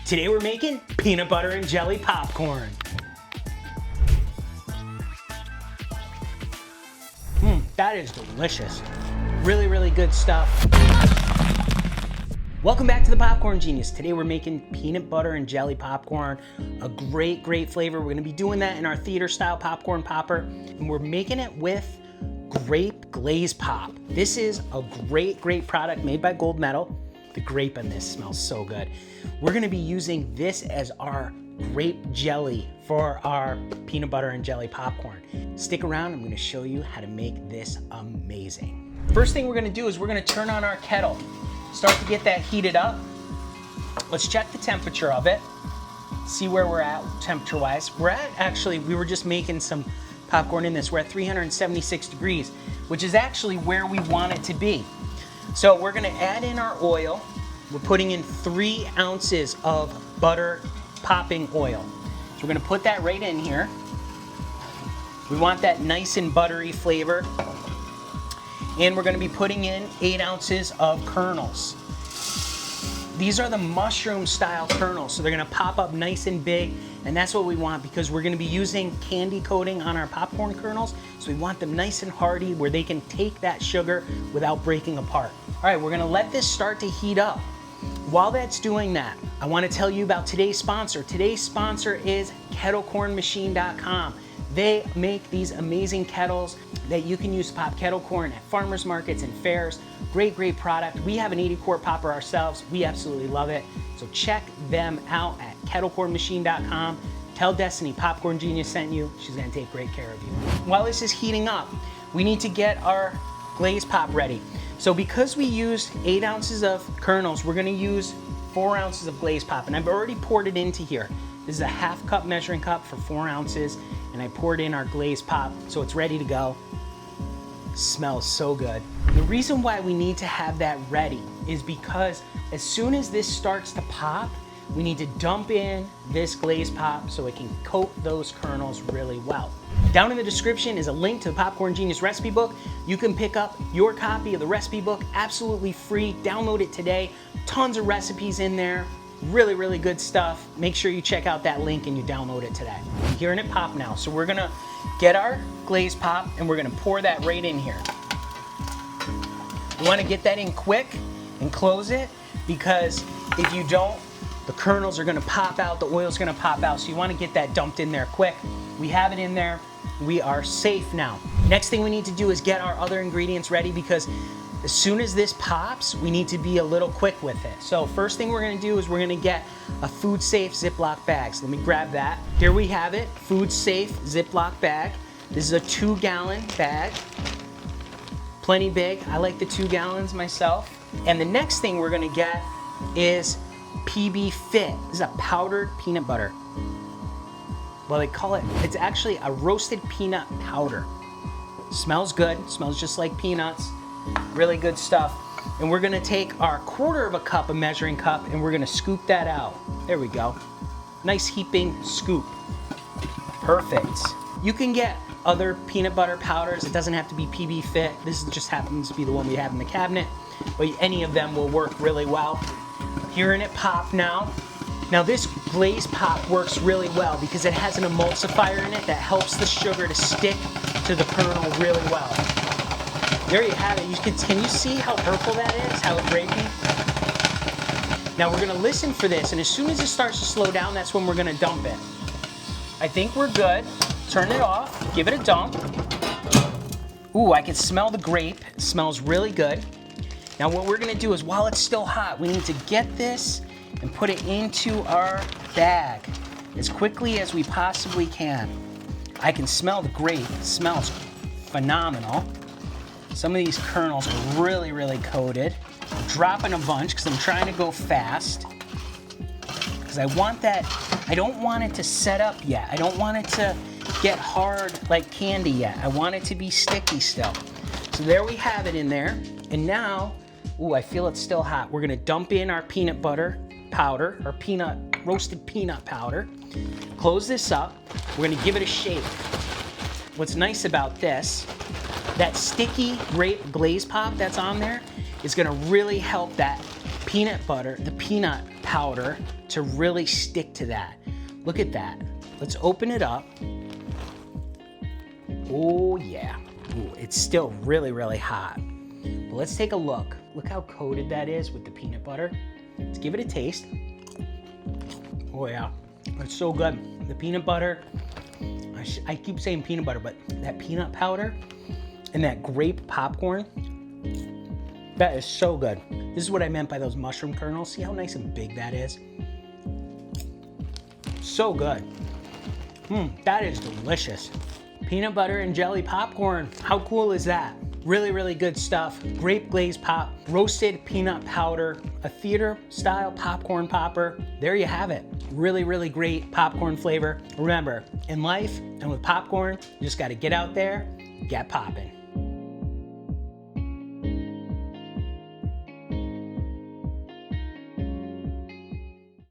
Today we're making peanut butter and jelly popcorn. That is delicious. Really, really good stuff. Welcome back to the Popcorn Genius. Today we're making peanut butter and jelly popcorn. A great, great flavor. We're gonna be doing that in our theater style popcorn popper. And we're making it with grape glaze pop. This is a great, great product made by Gold Medal. The grape in this smells so good. We're gonna be using this as our grape jelly for our peanut butter and jelly popcorn. Stick around, I'm gonna show you how to make this amazing. First thing we're gonna do is we're gonna turn on our kettle. Start to get that heated up. Let's check the temperature of it. See where we're at temperature-wise. We were just making some popcorn in this. We're at 376 degrees, which is actually where we want it to be. So we're gonna add in our oil. We're putting in 3 ounces of butter popping oil. So we're gonna put that right in here. We want that nice and buttery flavor. And we're gonna be putting in 8 ounces of kernels. These are the mushroom style kernels, so they're gonna pop up nice and big, and that's what we want because we're gonna be using candy coating on our popcorn kernels, so we want them nice and hearty where they can take that sugar without breaking apart. All right, we're gonna let this start to heat up. While that's doing that, I wanna tell you about today's sponsor. Today's sponsor is kettlecornmachine.com. They make these amazing kettles that you can use to pop kettle corn at farmers markets and fairs. Great, great product. We have an 80-quart popper ourselves. We absolutely love it. So check them out at kettlecornmachine.com. Tell Destiny Popcorn Genius sent you. She's gonna take great care of you. While this is heating up, we need to get our glaze pop ready. So because we used 8 ounces of kernels, we're gonna use 4 ounces of glaze pop, and I've already poured it into here. This is a half cup measuring cup for 4 ounces, and I poured in our glaze pop, so it's ready to go. Smells so good. The reason why we need to have that ready is because as soon as this starts to pop, we need to dump in this glaze pop so it can coat those kernels really well. Down in the description is a link to the Popcorn Genius recipe book. You can pick up your copy of the recipe book absolutely free. Download it today. Tons of recipes in there. Really, really good stuff. Make sure you check out that link and you download it today. I'm hearing it pop now. So we're gonna get our glaze pop and we're gonna pour that right in here. You wanna get that in quick and close it because if you don't, the kernels are gonna pop out, the oil's gonna pop out. So you wanna get that dumped in there quick. We have it in there. We are safe now. Next thing we need to do is get our other ingredients ready because as soon as this pops, we need to be a little quick with it. So first thing we're gonna do is we're gonna get a food safe Ziploc bag. So let me grab that. Here we have it, food safe Ziploc bag. This is a 2-gallon bag. Plenty big, I like the 2 gallons myself. And the next thing we're gonna get is PB Fit. This is a powdered peanut butter. Well, they call it, it's actually a roasted peanut powder. Smells good, smells just like peanuts. Really good stuff. And we're gonna take our 1/4 of a cup, a measuring cup, and we're gonna scoop that out. There we go. Nice heaping scoop. Perfect. You can get other peanut butter powders. It doesn't have to be PB Fit. This just happens to be the one we have in the cabinet, but any of them will work really well. Hearing it pop now. Now this glaze pop works really well because it has an emulsifier in it that helps the sugar to stick to the kernel really well. There you have it. Can you see how purple that is? How it's breaking? Now we're gonna listen for this, and as soon as it starts to slow down, that's when we're gonna dump it. I think we're good. Turn it off, give it a dump. Ooh, I can smell the grape. It smells really good. Now what we're gonna do is while it's still hot, we need to get this and put it into our bag as quickly as we possibly can. I can smell the grape. It smells phenomenal. Some of these kernels are really, really coated. I'm dropping a bunch because I'm trying to go fast. Because I want that, I don't want it to set up yet. I don't want it to get hard like candy yet. I want it to be sticky still. So there we have it in there. And now, ooh, I feel it's still hot. We're gonna dump in our peanut butter powder, or roasted peanut powder. Close this up. We're gonna give it a shake. What's nice about this, that sticky grape glaze pop that's on there is gonna really help that peanut butter, the peanut powder to really stick to that. Look at that. Let's open it up. Oh yeah. Ooh, it's still really, really hot. But let's take a look. Look how coated that is with the peanut butter. Let's give it a taste. Oh yeah, it's so good. The peanut butter, I keep saying peanut butter, but that peanut powder and that grape popcorn, that is so good. This is what I meant by those mushroom kernels. See how nice and big that is? So good. That is delicious. Peanut butter and jelly popcorn. How cool is that? Really, really good stuff. Grape glaze pop, roasted peanut powder, a theater style popcorn popper. There you have it. Really, really great popcorn flavor. Remember, in life and with popcorn, you just gotta get out there, get popping.